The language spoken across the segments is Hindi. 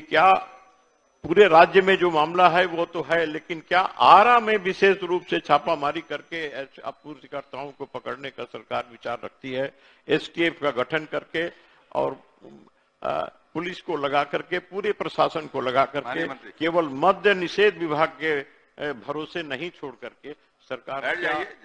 क्या पूरे राज्य में जो मामला है वो तो है, लेकिन क्या आरा में विशेष रूप से छापामारी करके आपूर्तिकर्ताओं को पकड़ने का सरकार विचार रखती है? एसटीएफ का गठन करके और पुलिस को लगा करके, पूरे प्रशासन को लगा करके, केवल मद्य निषेध विभाग के भरोसे नहीं छोड़ करके सरकार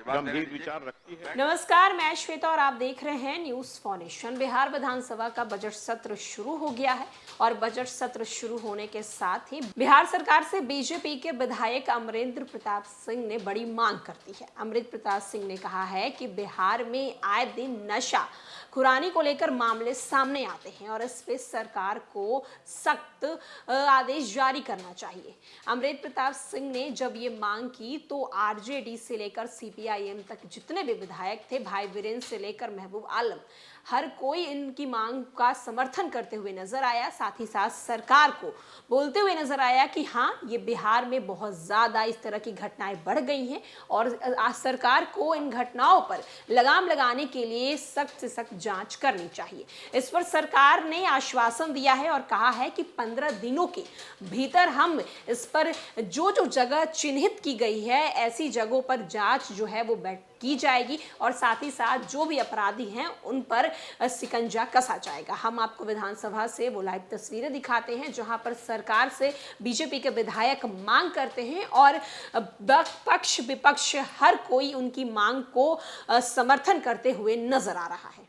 गंभीर विचार रखती है। नमस्कार, मैं श्वेता और आप देख रहे हैं न्यूज फाउंडेशन। बिहार विधानसभा का बजट सत्र शुरू हो गया है और बजट सत्र शुरू होने के साथ ही बिहार सरकार से बीजेपी के विधायक अमरेंद्र प्रताप सिंह ने बड़ी मांग कर दी है। अमरेंद्र प्रताप सिंह ने कहा है कि बिहार में आए दिन नशा खुरानी को लेकर मामले सामने आते हैं और इस पे सरकार को सख्त आदेश जारी करना चाहिए। अमरेंद्र प्रताप सिंह ने जब ये मांग की तो आरजेडी से लेकर सीपीआईएम तक जितने भी विधायक थे, भाई वीरेंद्र से लेकर महबूब आलम, हर कोई इनकी मांग का समर्थन करते हुए नजर आया। साथ ही साथ सरकार को बोलते हुए नजर आया कि हाँ, ये बिहार में बहुत ज्यादा इस तरह की घटनाएं बढ़ गई हैं और सरकार को इन घटनाओं पर लगाम लगाने के लिए सख्त से सख्त जांच करनी चाहिए। इस पर सरकार ने आश्वासन दिया है और कहा है कि 15 दिनों के भीतर हम इस पर जो जगह चिन्हित की गई है, ऐसी जगहों पर जांच जो है वो की जाएगी और साथ ही साथ जो भी अपराधी हैं उन पर सिकंजा कसा जाएगा। हम आपको विधानसभा से वो लाइव तस्वीरें दिखाते हैं जहां पर सरकार से बीजेपी के विधायक मांग करते हैं और पक्ष विपक्ष हर कोई उनकी मांग को समर्थन करते हुए नजर आ रहा है।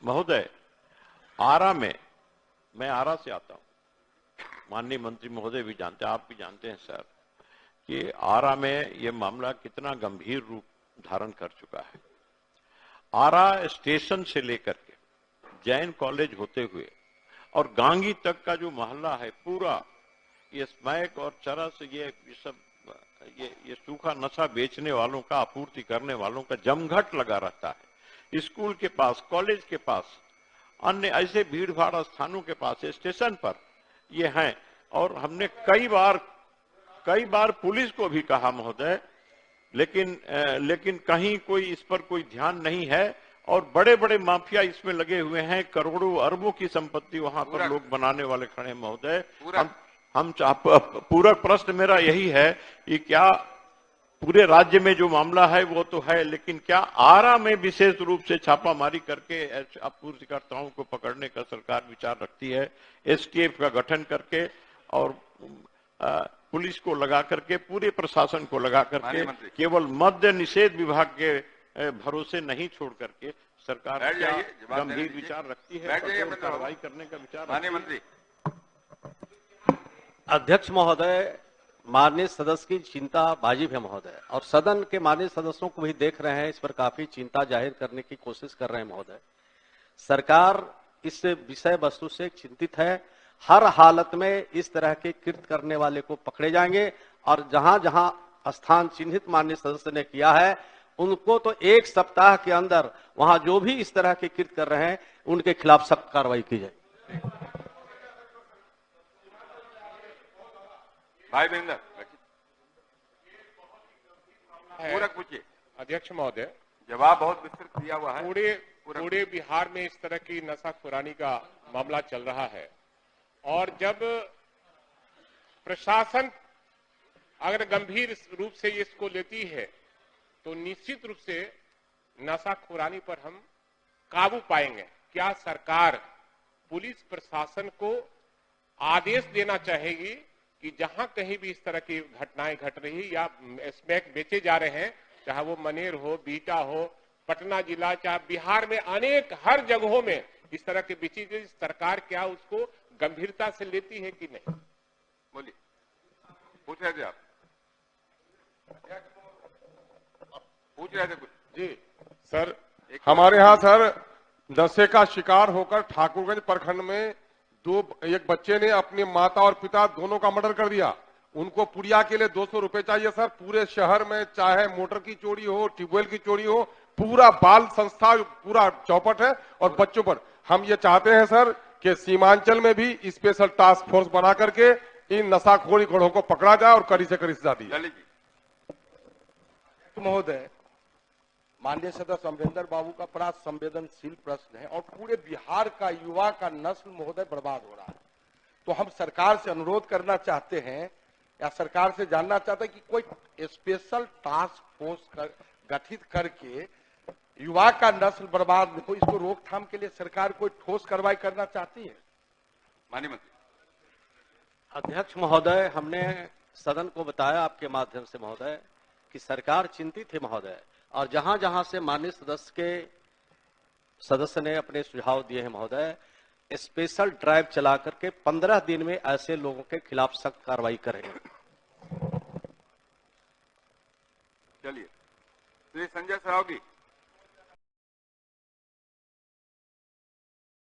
महोदय, आरा में, मैं आरा से आता हूं, माननीय मंत्री महोदय भी जानते हैं, आप भी जानते हैं सर, कि आरा में यह मामला कितना गंभीर रूप धारण कर चुका है। आरा स्टेशन से लेकर के जैन कॉलेज होते हुए और गांगी तक का जो मोहल्ला है, पूरा ये स्मैक और चरस, ये सब ये सूखा नशा बेचने वालों का, आपूर्ति करने वालों का जमघट लगा रहता है। स्कूल के पास, कॉलेज के पास, अन्य ऐसे भीड़ भाड़ स्थानों के पास, स्टेशन पर ये हैं। और हमने कई बार पुलिस को भी कहा महोदय, लेकिन कहीं कोई इस पर कोई ध्यान नहीं है और बड़े बड़े माफिया इसमें लगे हुए हैं। करोड़ों अरबों की संपत्ति वहां पर लोग बनाने वाले खड़े हैं महोदय। हम पूरा प्रश्न मेरा यही है कि क्या पूरे राज्य में जो मामला है वो तो है, लेकिन क्या आरा में विशेष रूप से छापामारी करके आपूर्तिकर्ताओं को पकड़ने का सरकार विचार रखती है? एसटीएफ का गठन करके और पुलिस को लगा करके, पूरे प्रशासन को लगा करके, केवल मद्य निषेध विभाग के भरोसे नहीं छोड़ करके सरकार गंभीर विचार रखती है, कार्रवाई करने का विचार। अध्यक्ष महोदय, माननीय सदस्य की चिंता वाजिब है महोदय, और सदन के माननीय सदस्यों को भी देख रहे हैं, इस पर काफी चिंता जाहिर करने की कोशिश कर रहे हैं महोदय। सरकार इस विषय वस्तु से चिंतित है। हर हालत में इस तरह के कृत्य करने वाले को पकड़े जाएंगे और जहां जहां स्थान चिन्हित माननीय सदस्य ने किया है उनको तो 1 सप्ताह के अंदर वहां जो भी इस तरह के कृत्य कर रहे हैं उनके खिलाफ सख्त कार्रवाई की जाए। भाई महेंद्र, पूरा पूछिए। अध्यक्ष महोदय, जवाब बहुत विस्तृत दिया हुआ है। पूरे बिहार में इस तरह की नशाखुरानी का मामला चल रहा है और जब प्रशासन अगर गंभीर रूप से इसको लेती है तो निश्चित रूप से नशाखुरानी पर हम काबू पाएंगे। क्या सरकार पुलिस प्रशासन को आदेश देना चाहेगी कि जहां कहीं भी इस तरह की घटनाएं घट रही या स्मैक बेचे जा रहे हैं, चाहे वो मनेर हो, बीटा हो, पटना जिला, चाहे बिहार में अनेक हर जगहों में इस तरह की बेची गई, सरकार क्या उसको गंभीरता से लेती है कि नहीं? बोलिए, पूछ रहे थे आप, पूछ रहे थे कुछ? जी सर, हमारे यहाँ सर नशे का शिकार होकर ठाकुरगंज प्रखंड में एक बच्चे ने अपनी माता और पिता दोनों का मर्डर कर दिया। उनको पुड़िया के लिए 200 रुपए चाहिए सर। पूरे शहर में चाहे मोटर की चोरी हो, ट्यूबवेल की चोरी हो, पूरा बाल संस्था पूरा चौपट है और बच्चों पर हम ये चाहते हैं सर कि सीमांचल में भी स्पेशल टास्क फोर्स बना करके इन नशाखोरी गढ़ों को पकड़ा जाए और कड़ी से कड़ी सजा दी जाए। महोदय, माननीय सदस्य अमरेंद्र बाबू का बड़ा संवेदनशील प्रश्न है और पूरे बिहार का युवा का नस्ल महोदय बर्बाद हो रहा है। तो हम सरकार से अनुरोध करना चाहते हैं या सरकार से जानना चाहते हैं कि कोई स्पेशल टास्क फोर्स गठित करके युवा का नस्ल बर्बाद न हो, इसको रोकथाम के लिए सरकार कोई ठोस कार्रवाई करना चाहती है। माननीय मंत्री। अध्यक्ष महोदय, हमने सदन को बताया आपके माध्यम से महोदय कि सरकार चिंतित है महोदय, और जहां जहां से माननीय सदस्य ने अपने सुझाव दिए हैं महोदय, स्पेशल ड्राइव चला करके 15 दिन में ऐसे लोगों के खिलाफ सख्त कार्रवाई करेंगे। चलिए, श्री संजय सरावगी।